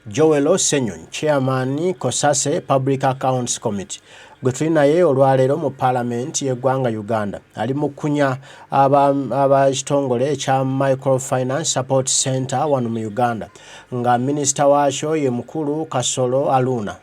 Joel Ssenyonyi, Chairman Cosase Public Accounts Committee. Gwetulina ye olwaleero mu Parliament y'eggwanga Uganda. Ali mu kunya kitongole ekya Microfinance Support Center wano mu Uganda. Nga minisita waakyo ye mukulu Kasolo Aluna.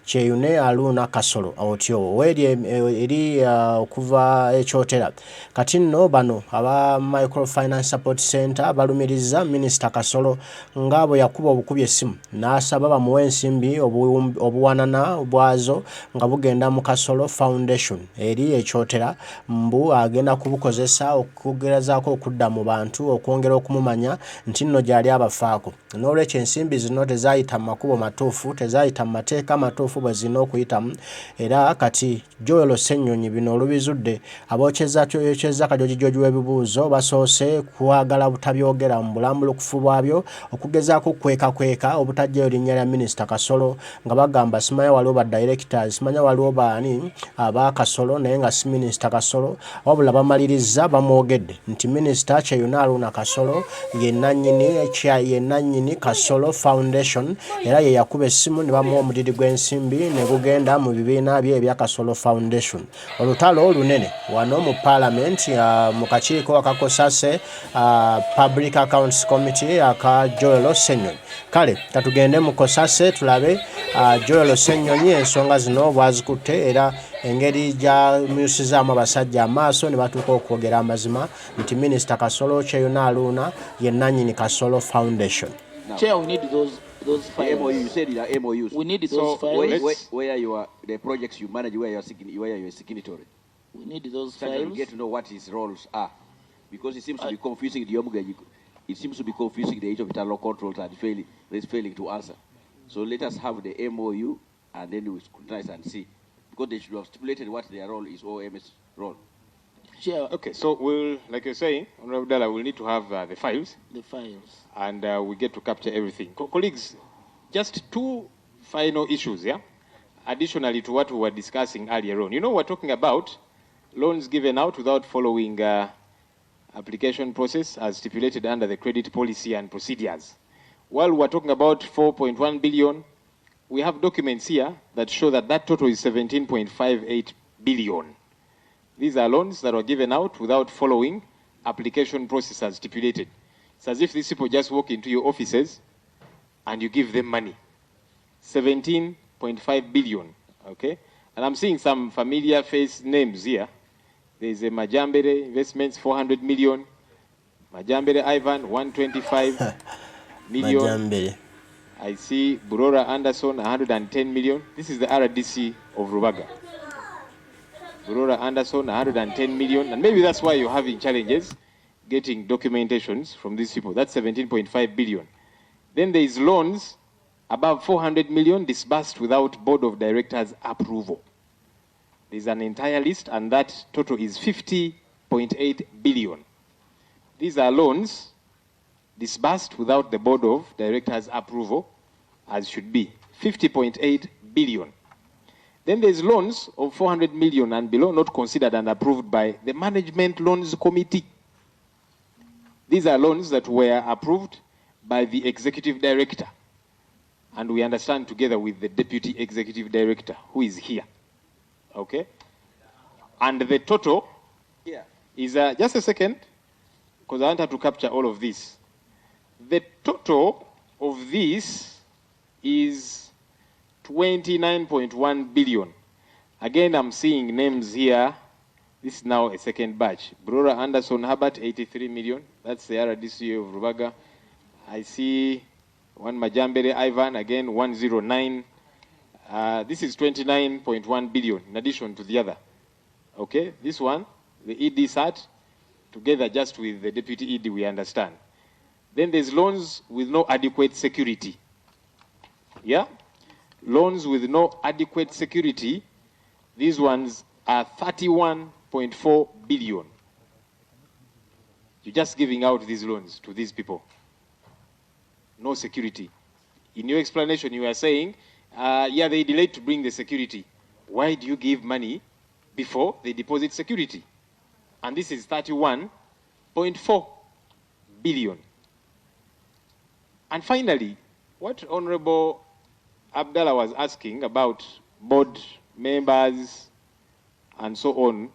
Kyeyune Aluna Kasolo. Otyo weeri eri okuva ekyotera. Kati nno bano aba Microfinance Support Center balumiriza minisita Kasolo nga bwe yakuba obukubi essimu n'asaba bamuwe ensimbi obuwanana bwazo nga bugenda mu Kasolo Foundation eri ekyotera mbu agenda kubukozesa okugezaako okudda mu bantu okwongera okumumanya nti nno gyali abafaako. N'olwekyo ensimbi zino tezaayita mu makubo matuufu, tezaayita mu mateeka matuufu bwe zirina okuyitamu, era kati Joel Ssenyonyi bino olubizudde abookyeza kajojijoji w'ebibuuzo basoose kwagala butabyogera mu bulambulukufu bwabyo okugezaako kweka obutajjayo linnya lya minisita Kasolo nga bagamba simanya waliwo ba directors, simanya waliwo baani aba Kasolo naye nga si minisita Kasolo, wabula bamaliriza bamwogedde nti minisita Kyeyune Aluna Kasolo ye nannyini Kasolo Foundation era ye yakuba essimu ne bamuwa omudidi gw'ensimbi ne gugenda mu bibiina bye ebya Kasolo Foundation. Olutalo olunene wano mu Parliament mu kakiiko aka Cosase Public Accounts Committee aka Joel Ssenyonyi. Kale katugende mu Cosase tulabe Joel Ssenyonyi ensonga zino bwazikutte era engeri gy'amyusizaamu abasajja amaaso ne batuuka okwogera amazima nti minisita Kasolo Kyeyune Aluna ye nannyini Kasolo Foundation. Chair, we need those files. MOU, you said there are MOUs. We need those files. Where you are, the projects you manage, where you are signatory. We need those So files. we get to know what his roles are, because it seems to be confusing the Yomuga. It seems to be confusing the age of internal controls and failing to answer. So let us have the MOU and then we scrutinize and see, because they should have stipulated what their role is, OMS role. Chair, Okay, so we'll, like you're saying, Honorable Dala, we'll need to have the files, the files. and we get to capture everything. Colleagues, just two final issues, yeah? Additionally to what we were discussing earlier on. You know, we're talking about loans given out without following application process as stipulated under the credit policy and procedures. While we're talking about 4.1 billion, we have documents here that show that that total is 17.58 billion. These are loans that were given out without following application process as stipulated. It's as if these people just walk into your offices and you give them money. 17.5 billion, okay? And I'm seeing some familiar face names here. There's a Majambere Investments, 400 million. Majambere Ivan, 125 million. Majambere. I see Burora Anderson, 110 million. This is the RDC of Rubaga. Burora Anderson, 110 million. And maybe that's why you're having challenges getting documentations from these people. That's 17.5 billion. Then there is loans above 400 million disbursed without board of directors approval. There's an entire list, and that total is 50.8 billion. These are loans disbursed without the board of directors approval, as should be, 50.8 billion. Then there's loans of 400 million and below not considered and approved by the Management Loans Committee. These are loans that were approved by the executive director, and we understand together with the deputy executive director, who is here. Okay? And the total is, just a second, because I wanted to capture all of this. The total of this is 29.1 billion. Again, I'm seeing names here. This is now a second batch. Brora Anderson Herbert, 83 million. That's the RDC of Rubaga. I see one Majambere Ivan, again, 109. This is 29.1 billion in addition to the other. Okay, this one, the ED SAT, together just with the deputy ED, we understand. Then there's loans with no adequate security. Yeah? Loans with no adequate security, these ones are 31.4 billion. You're just giving out these loans to these people. No security. In your explanation, you are saying, yeah, they delayed to bring the security. Why do you give money before they deposit security? And this is 31.4 billion. And finally, what Honorable Abdallah was asking about board members and so on,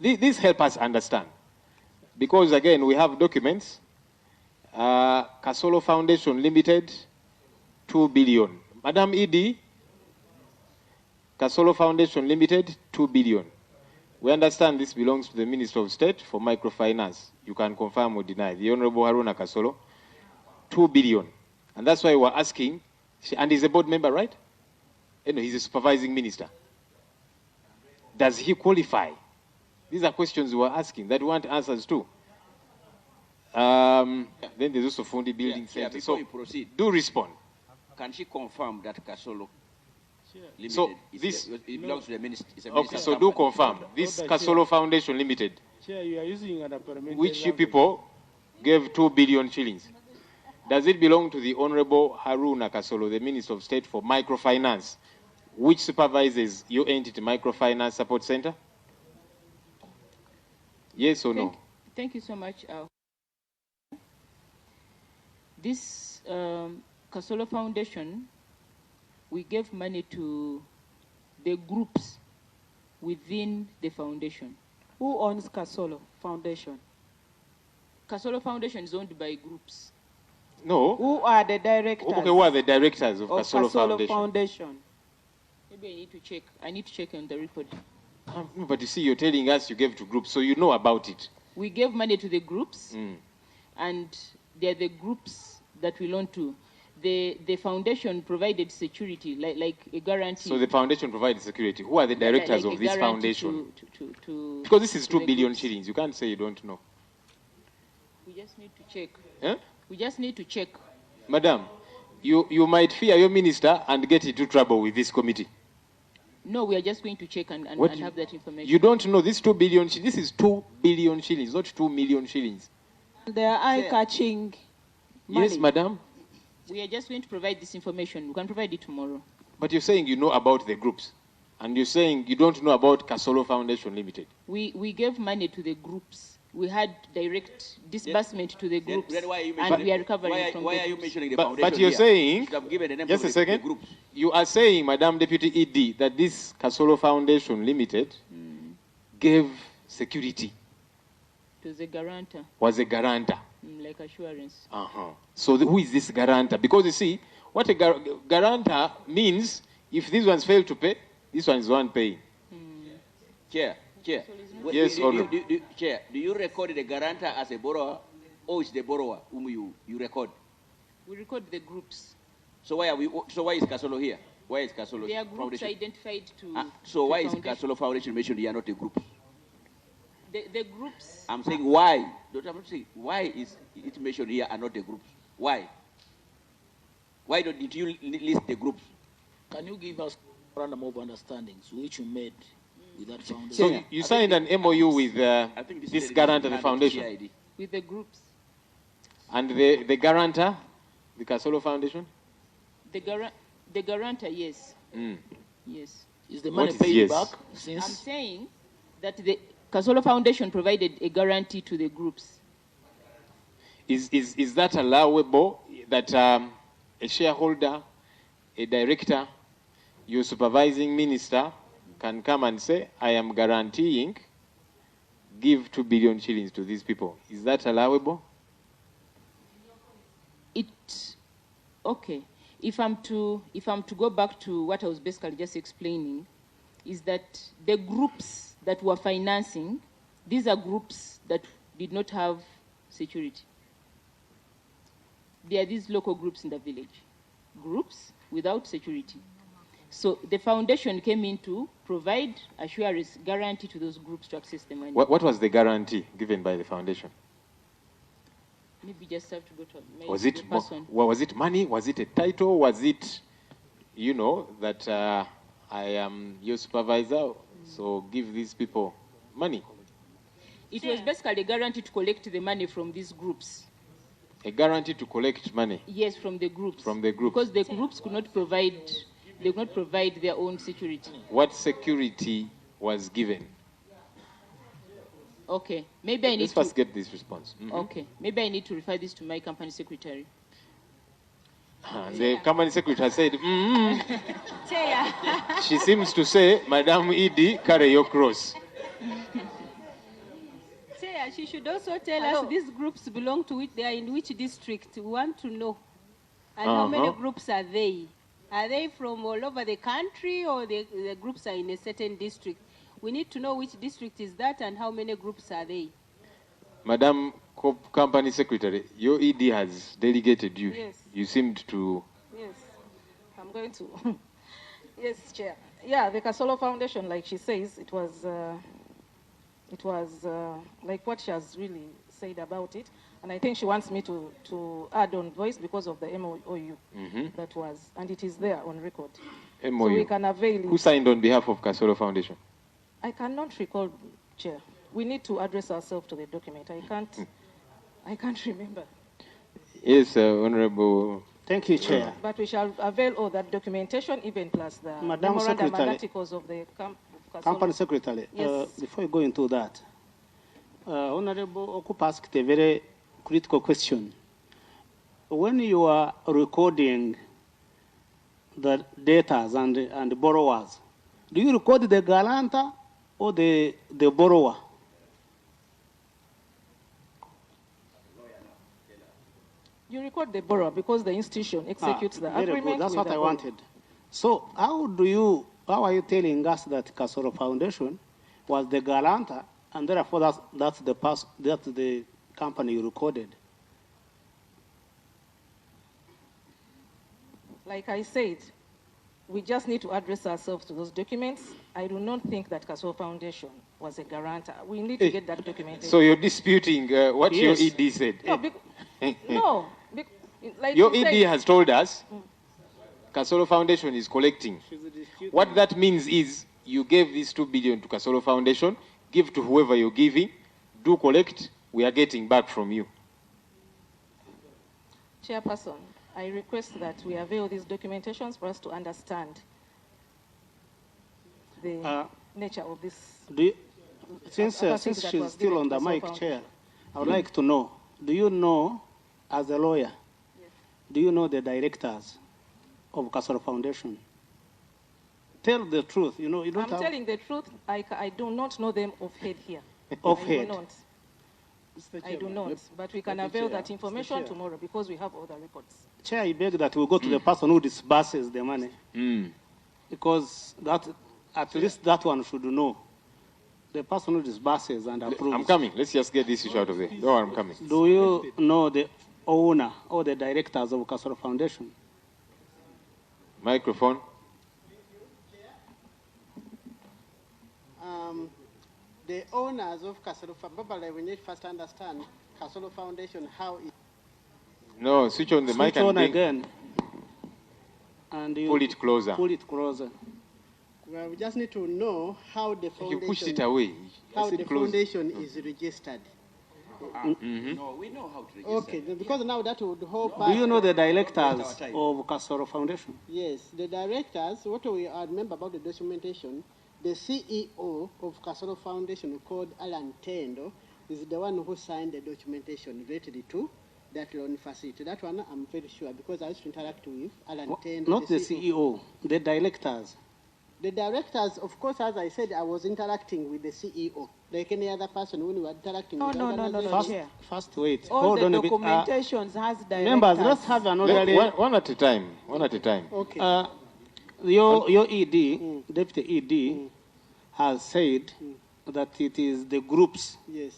this helps us understand. Because again, we have documents. Kasolo Foundation Limited, 2 billion. Madam Edie, Kasolo Foundation Limited, 2 billion. We understand this belongs to the Minister of State for Microfinance. You can confirm or deny. The Honorable Haruna Kasolo, 2 billion. And that's why we're asking, and he's a board member, right? No, he's a supervising minister. Does he qualify? These are questions we're asking that we want answers to. Then there's also Fundi Building Center. Before you proceed, do respond. Can she confirm that Kasolo Limited so it belongs to the minister? Okay, so do confirm. This Kasolo Foundation Limited, Chair, you are using an parliamentary which you people gave 2 billion shillings. Does it belong to the Honorable Haruna Kasolo, the Minister of State for Microfinance, which supervises your entity Microfinance Support Center? Yes or no? Thank you so much. This Kasolo Foundation, we gave money to the groups within the foundation. Who owns Kasolo Foundation? Kasolo Foundation is owned by groups. No. Who are the directors? Okay, who are the directors of Kasolo Foundation? Maybe I need to check. I need to check on the record. No, but you see, you're telling us you gave to groups, so you know about it. We gave money to the groups, and they're the groups that we loan to. The foundation provided security, like a guarantee. So the foundation provided security. Who are the directors of this foundation? Because this is 2 billion shillings. You can't say you don't know. We just need to check. Huh? We just need to check. Madam, you might fear your minister and get into trouble with this committee. No, we are just going to check and have that information. You don't know this 2 billion. This is 2 billion shillings, not 2 million shillings. They are eye-catching money. Yes, madam. We are just going to provide this information. We can provide it tomorrow. But you're saying you know about the groups, and you're saying you don't know about Kasolo Foundation Limited. We gave money to the groups. We had direct disbursement to the groups, then why are you and we are recovering from why the are you groups. mentioning the foundation But you're here? saying, You should have given the name just of a second, the groups. you are saying, Madam Deputy ED, that this Kasolo Foundation Limited gave security. It was a guarantor, Was a guarantor. like assurance. So who is this guarantor? Because you see, what a guarantor means, if these ones fail to pay, this one is one paying. Chair. Yes, Honour. Chair, do you record the guarantor as a borrower, or is the borrower whom you record? We record the groups. So why is Kasolo here? Why is Kasolo There are groups Foundation? identified to. So to why is foundation. Kasolo Foundation mentioned here, not a group? The groups? I'm saying why. I'm not saying why is it mentioned here and not the groups? Why? Why did you list the groups? Can you give us random of understandings which you made with that foundation? So you signed an MOU with this guarantor, the foundation? With the groups. And the guarantor, the Kasolo Foundation? The guarantor, yes. Yes. Is the money What is paid yes? back I'm since? saying that the Kasolo Foundation provided a guarantee to the groups. Is that allowable, that a shareholder, a director, your supervising minister can come and say, I am guaranteeing, give 2 billion shillings to these people? Is that allowable? Okay. If I'm to go back to what I was basically just explaining, is that the groups that were financing, these are groups that did not have security. There are these local groups in the village, groups without security. So the foundation came in to provide assurance, guarantee to those groups to access the money. What was the guarantee given by the foundation? Maybe just have to go to Was it, the person. was it money? Was it a title? Was it, that I am your supervisor, so give these people money? It was basically a guarantee to collect the money from these groups. A guarantee to collect money? Yes, from the groups. From the groups. Because the groups could not provide their own security. What security was given? Okay, maybe I need Let's first get this response. Okay, maybe I need to refer this to my company secretary. The company secretary said, Chair. She seems to say, Madam ED, carry your cross. Chair, she should also tell us these groups belong to which, they are in which district. We want to know. And how many groups are they? Are they from all over the country, or the groups are in a certain district? We need to know which district is that and how many groups are they. Madam Company Secretary, your ED has delegated you. Yes. You seemed to... Yes, I'm going to. Yes, Chair. Yeah, the Kasolo Foundation, like she says, it was like what she has really said about it. And I think she wants me to add on voice because of the MOU that was, and it is there on record. MOU. So we can avail it. Who signed on behalf of Kasolo Foundation? I cannot recall, Chair. We need to address ourselves to the document. I can't remember. Yes, Honorable. Thank you, Chair. But we shall avail all that documentation, even plus the Madam memorandum and Secretary, articles of the Company Secretary, Yes. before you go into that, Honorable Okupa asked a very critical question. When you are recording the data and the borrowers, do you record the guarantor or the borrower? You record the borrower because the institution executes the Very agreement. good. That's with what the I borrower. wanted. So how are you telling us that Kasolo Foundation was the guarantor, and therefore that's the company you recorded? Like I said, we just need to address ourselves to those documents. I do not think that Kasolo Foundation was a guarantor. We need to get that documented. So you're disputing what Yes. your ED said? No, like Your you ED said, has told us Kasolo Foundation is collecting. What that means is you gave this 2 billion to Kasolo Foundation, give to whoever you're giving, do collect, we are getting back from you. Chairperson, I request that we avail these documentations for us to understand the nature of this. Since that she's was still given on the to Kasolo mic, Foundation. Chair, I would like to know, do you know, as a lawyer, do you know the directors of Kasolo Foundation? Tell the truth. You don't I'm have... telling the truth. I do not know them of head here. Of I head. do not. I do not. But we can avail that information tomorrow because we have all the records. Chair, I beg that we go to the person who disburses the money. Because at least that one should know. The person who disburses and approves. I'm coming. Let's just get this issue out of there. No, I'm coming. Do you know the owner or the directors of Kasolo Foundation? Microphone. The owners of Kasolo Foundation, probably we need first to understand Kasolo Foundation, how it... No, switch on the mic Switch on and again. And you pull it closer. Pull it closer. Well, we just need to know how the You foundation... pushed it away. How Sit the close. foundation is registered. No, we know how to register. Okay, because now that would help Do us... you know the directors of Kasolo Foundation? Yes, the directors, what we remember about the documentation, the CEO of Kasolo Foundation, called Alan Tendo, is the one who signed the documentation related to that loan facility. That one I'm very sure because I used to interact with Alan Tendo. Not the CEO, the directors. The directors, of course, as I said, I was interacting with the CEO, like any other person when we were interacting with the organization. Chair. First, wait. All Hold the on a bit. documentations has directors. Members, let's have another... One at a time. One at a time. Okay. Your ED, Deputy ED, has said that it is the groups Yes.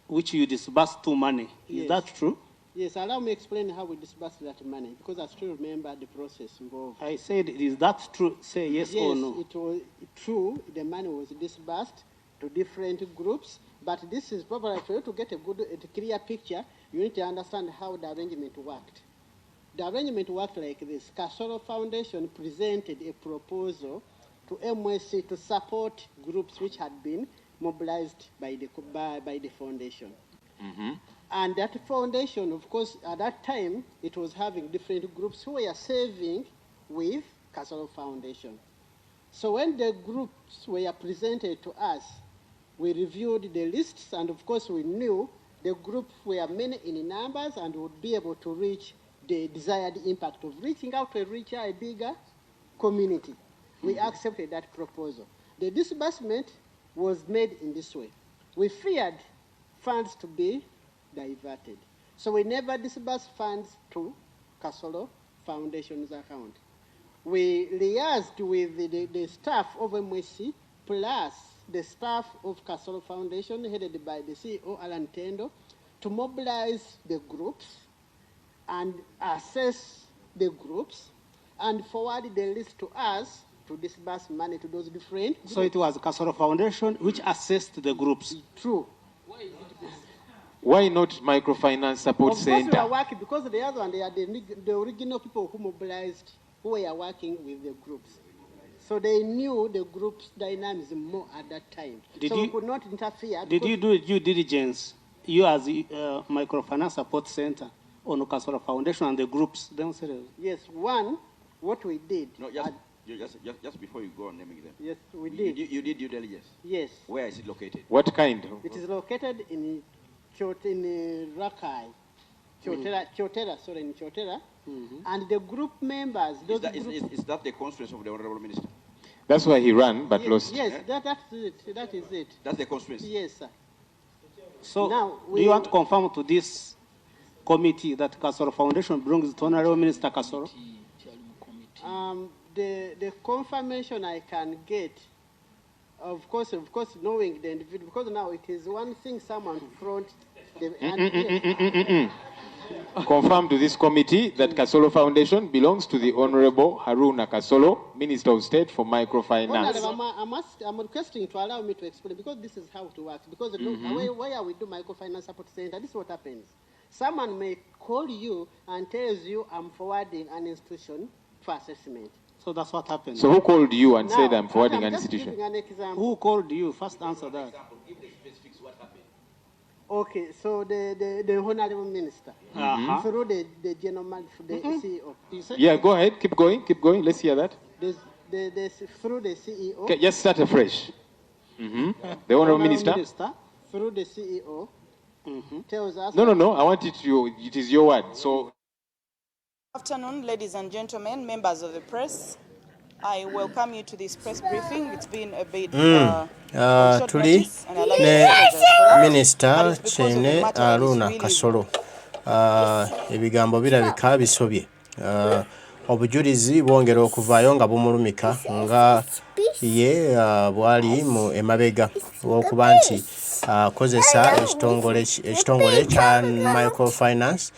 which you disburse to money. Is Yes. that true? Yes, allow me explain how we disburse that money, because I still remember the process involved. I said, is that true? Say yes or no. Yes, it was true. The money was disbursed to different groups, but this is probably for you to get a clear picture, you need to understand how the arrangement worked. The arrangement worked like this. Kasolo Foundation presented a proposal to MSC to support groups which had been mobilized by the foundation. And that foundation, of course, at that time, it was having different groups who were serving with Kasolo Foundation. So when the groups were presented to us, we reviewed the lists, and of course we knew the groups were many in numbers and would be able to reach the desired impact of reaching out to a richer, a bigger community. We accepted that proposal. The disbursement was made in this way. We feared funds to be diverted. So we never disbursed funds to Kasolo Foundation's account. We liaised with the staff of MSC plus the staff of Kasolo Foundation headed by the CEO, Alan Tendo, to mobilize the groups and assess the groups and forward the list to us to disburse money to those different groups. So it was Kasolo Foundation which assessed the groups? True. Why not Microfinance Support Center? Of course we are working, because the other one, they are the original people who mobilized, who were working with the groups. So they knew the group's dynamism more at that time. We could not interfere. Did you do due diligence, you as Microfinance Support Center, on Kasolo Foundation and the groups themselves? Yes, one, what we did. No, just before you go on naming them. Yes, we did. You did due diligence? Yes. Where is it located? What kind? It is located in Rakai, Chotera, sorry, in Chotera. And the group members... Is that the conference of the Honorable Minister? That's why he ran, but lost. Yes, that's it. That is it. That's the conference? Yes, sir. So, now do you want to confirm to this committee that Kasolo Foundation brings to Honorable Minister Kasolo? The confirmation I can get, of course, knowing the individual, because now it is one thing someone front the... Confirm to this committee that Kasolo Foundation belongs to the Honorable Haruna Kasolo, Minister of State for Microfinance. I'm requesting to allow me to explain, because this is how it works. Because where we do Microfinance Support Center, this is what happens. Someone may call you and tells you, I'm forwarding an institution for assessment. So that's what happened. So who called you and said I'm forwarding an institution? Who called you? First answer that. Okay, so the Honorable Minister, through the general, the CEO. Yeah, go ahead, keep going, let's hear that. Through the CEO. Okay, just start afresh. The Honorable Minister. Through the CEO, tells us... No, I want it is your word, so... Good afternoon, ladies and gentlemen, members of the press. I welcome you to this press briefing. It's been a bit short notice, and Minister Chene Haruna Kasolo ebigambo birabika bisobye obujulizi bwongera okuvaayo nga bumulumika nga ye bwali mu emabega w'okuba nti kozesa ekitongole kya Microfinance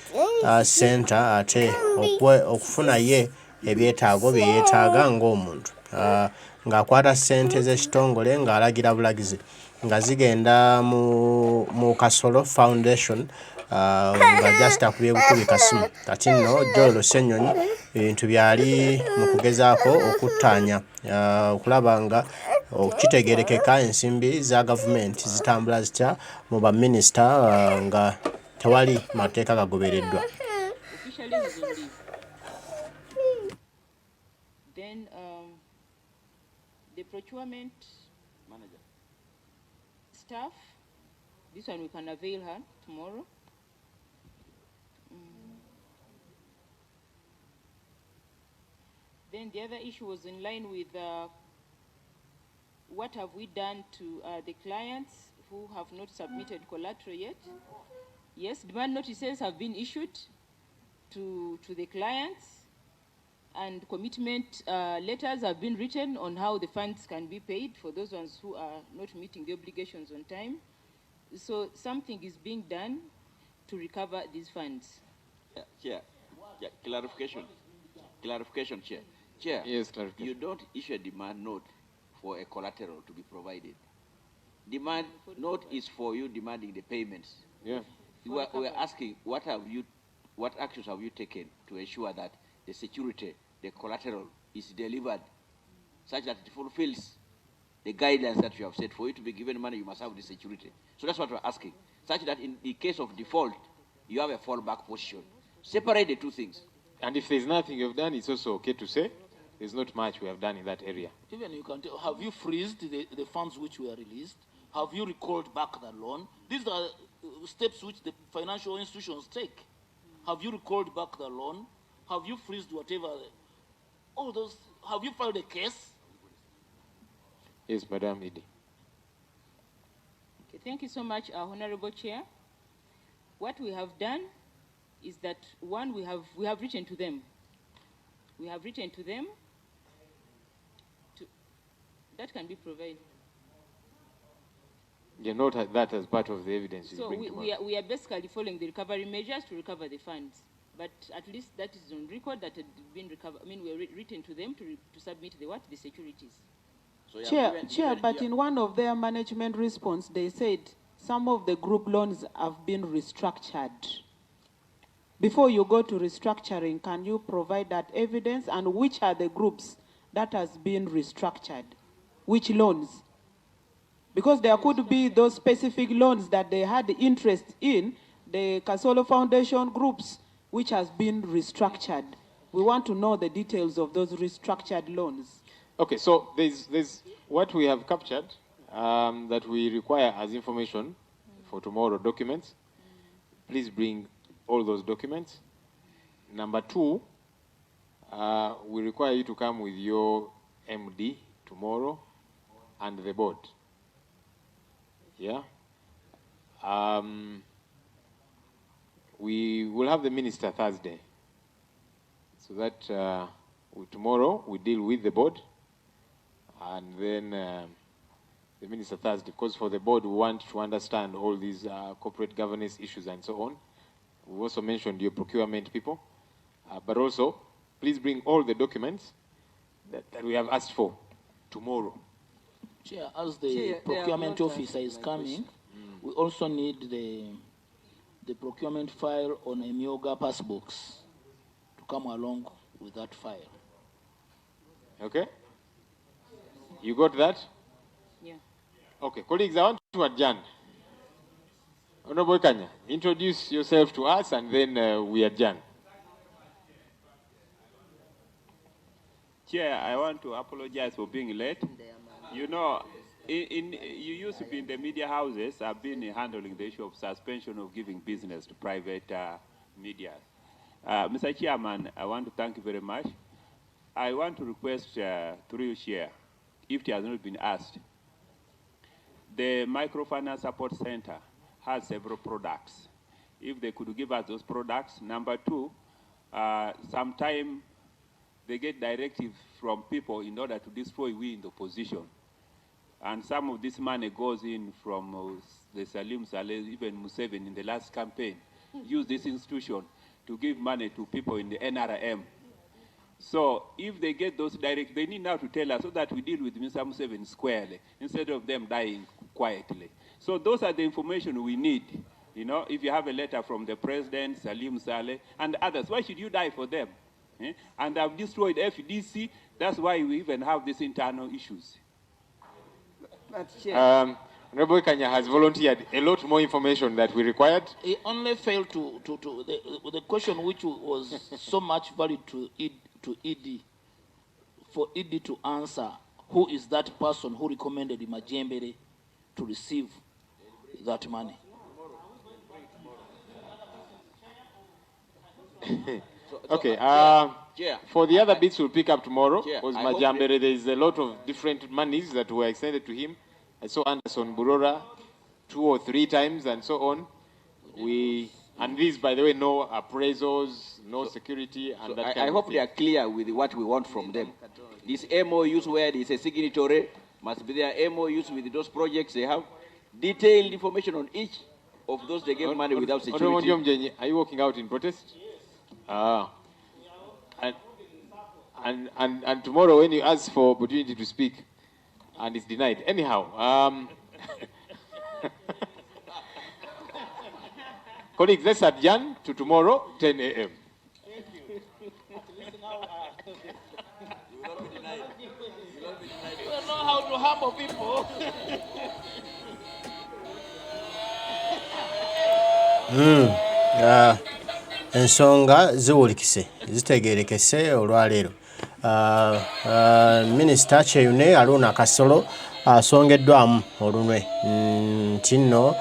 Center ate okufuna ye ebyetaago bye yeetaaga ng'omuntu ng'akwata ssente z'ekitongole ng'alagira bulagizi nga zigenda mu Kasolo Foundation nga just akubye bukubi kasimu kati nno Joel Ssenyonyi ebintu byali mu kugezaako okuttaanya okulaba nga kitegeerekeka ensimbi za gavumenti zitambula zitya mu baminisita nga tewali mateeka gagobereddwa. Then the procurement manager staff, this one we can avail her tomorrow. Then the other issue was in line with what have we done to the clients who have not submitted collateral yet. Yes, demand notices have been issued to the clients, and commitment letters have been written on how the funds can be paid for those ones who are not meeting the obligations on time. So something is being done to recover these funds. Chair, clarification, Chair. Chair, yes, clarification. You don't issue a demand note for a collateral to be provided. Demand note is for you demanding the payments. Yeah. We are asking what actions have you taken to ensure that the security, the collateral, is delivered such that it fulfills the guidelines that you have set. For you to be given money, you must have the security. So that's what we're asking. Such that in the case of default, you have a fallback position. Separate the two things. And if there's nothing you've done, it's also okay to say there's not much we have done in that area. Even you can tell, have you freezed the funds which were released? Have you recalled back the loan? These are steps which the financial institutions take. Have you recalled back the loan? Have you freezed whatever? All those, have you filed a case? Yes, Madam Idi. Okay, thank you so much, Honorable Chair. What we have done is that, one, we have written to them. We have written to them. That can be provided. You note that as part of the evidence. So we are basically following the recovery measures to recover the funds. But at least that is on record that had been recovered. I mean, we are written to them to submit the securities. So Chair, but in one of their management response, they said some of the group loans have been restructured. Before you go to restructuring, can you provide that evidence, and which are the groups that has been restructured? Which loans? Because there could be those specific loans that they had interest in, the Kasolo Foundation groups, which has been restructured. We want to know the details of those restructured loans. Okay, so there's what we have captured that we require as information for tomorrow documents. Please bring all those documents. Number two, we require you to come with your MD tomorrow and the board. Yeah. We will have the minister Thursday, so that tomorrow we deal with the board, and then the minister Thursday, because for the board we want to understand all these corporate governance issues and so on. We also mentioned your procurement people, but also please bring all the documents that we have asked for tomorrow. Chair, as the procurement officer is coming, we also need the procurement file on a Myoga pass box to come along with that file. Okay? You got that? Yeah. Okay, colleagues, I want to adjourn. Honorable Kanya, introduce yourself to us and then we adjourn. Chair, I want to apologize for being late. You know, you used to be in the media houses. I've been handling the issue of suspension of giving business to private media. Mr. Chairman, I want to thank you very much. I want to request through you, Chair, if it has not been asked. The Microfinance Support Center has several products. If they could give us those products. Number two, sometime they get directives from people in order to destroy we in the opposition. And some of this money goes in from the Salim Saleh, even Museveni in the last campaign, used this institution to give money to people in the NRM. So if they get those directives, they need now to tell us so that we deal with Mr. Museveni squarely, instead of them dying quietly. So those are the information we need. You know, if you have a letter from the president, Salim Saleh, and others, why should you die for them? And I've destroyed FDC. That's why we even have these internal issues. Honorable Kanya has volunteered a lot more information that we required. He only failed to the question which was so much value to ED, for ED to answer, who is that person who recommended Majembere to receive that money? Okay, for the other bits we'll pick up tomorrow, because Majambere, there is a lot of different monies that were extended to him. I saw Anderson Burora 2 or 3 times and so on. And these, by the way, no appraisals, no security, and that kind I hope they are clear with what we want from them. This MOUs where there is a signatory, must be their MOUs with those projects they have. Detailed information on each of those they gave money without security. Are you walking out in protest? And tomorrow when you ask for opportunity to speak and it's denied. Anyhow, colleagues, let's adjourn to tomorrow, 10 a.m. You don't know how to humble people. Ensonga ziwulikise zitegeerekese olwaleero. Minisita Kyeyune Aruna Kasolo asongeddwamu olunwe nti nno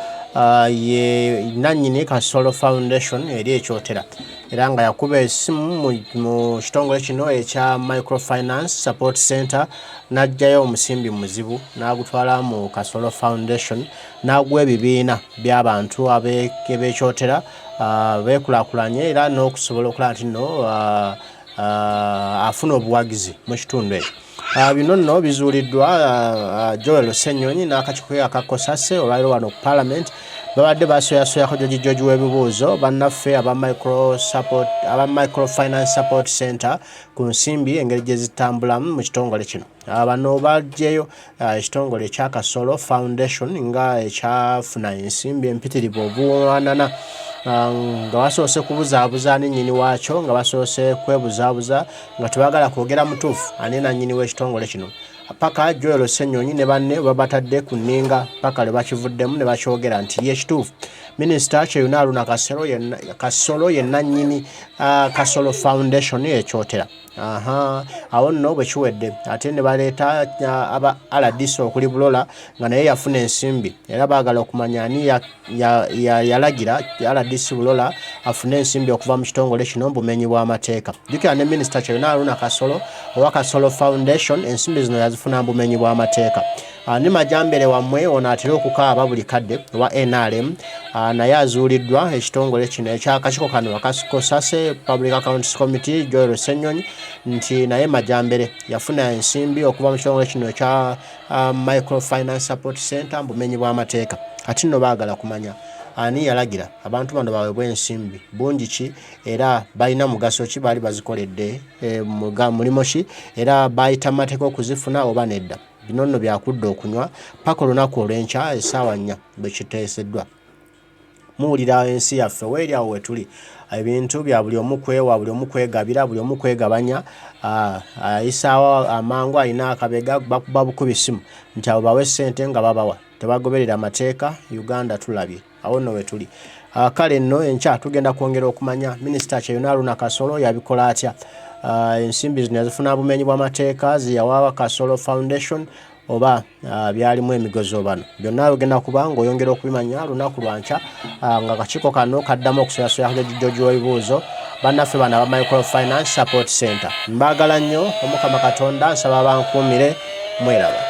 ye nannyini Kasolo Foundation eri ekyotera era nga yakuba essimu mu kitongole kino ekya Microfinance Support Center n'ajjayo omusimbi muzibu n'agutwala mu Kasolo Foundation n'agwa ebibiina by'abantu abeekyotera beekulakulanye era n'okusobola okulaba nti nno afuna obuwagizi mu kitundu ekyo. Bino nno bizuuliddwa Joel Ssenyonyi n'akakiiko aka Cosase olwaliro wano ku Parliament babadde basoyasoyako joji w'ebibuuzo bannaffe aba Microfinance Support Center ku nsimbi engeri gye zitambulamu mu kitongole kino. Bano baggyeyo ekitongole ekya Kasolo Foundation nga ekyafuna ensimbi empitirivu obuwanana nga basoose kubuzaabuza ne nnyini waakyo nga basoose kwebuzaabuza nga tebaagala kwogera mutuufu ani nannyini w'ekitongole kino. Paka Joel Ssenyonyi ne banne babatadde ku nninga paka lwe bakivuddemu ne bakyogera nti ye kituufu Minisita Kyeyuna Kasolo ye nannyini Kasolo Foundation ekyotera. Awo nno bwe kiwedde ate ne baleeta aba RDC okuli Bulola nga naye yafuna ensimbi era baagala okumanya ani yalagira RDC Bulola afune ensimbi okuva mu kitongole kino bumenyi bw'amateeka. Jjukira ne Minisita Kyeyuna Kasolo owa Kasolo Foundation ensimbi zino yazifuna bumenyi bw'amateeka. Ni majambere wammwe ono atera okukaaba buli kadde wa NRM naye azuuliddwa ekitongole kino ekyakakiiko kano Cosase Public Accounts Committee Joel Ssenyonyi nti naye majambere yafuna ensimbi okuva mu kitongole kino ekya Microfinance Support Center bumenyi bw'amateeka. Ati nno baagala kumanya ani yalagira abantu bano baweebwa ensimbi bungi ki era balina mugaso ki baali bazikoledde mulimo ki era bayita amateeka okuzifuna oba nedda. Bino nno byakudda okunywa paka olunaku olw'enkya essaawa 4 bwe kiteeseddwa. Muwulira ensi yaffe weeri awo wetuli ebintu bya buli omu kwewa buli omu kwegabira buli omu kwegabanya ayisaawo amangu alina akabega bakuba bukubi ssimu nti abo bawe ssente nga babawa tebagoberera amateeka. Uganda tulabye awo nno wetuli. Kale nno enkya tugenda kwongera okumanya Minisita Kyeyuna Kasolo yabikola atya. Ensimbi zino yazifuna bumenyi bw'amateeka ziyawa Kasolo Foundation oba byalimu emigozo bano byonna bigenda kuba ng'oyongera okubimanya lunaku lwankya nga akakiiko kano kaddamu okusoyasoya joji w'ebibuuzo bannaffe bano aba Microfinance Support Center. Mbaagala nnyo Omukama Katonda nsaba bankuumire mweraba.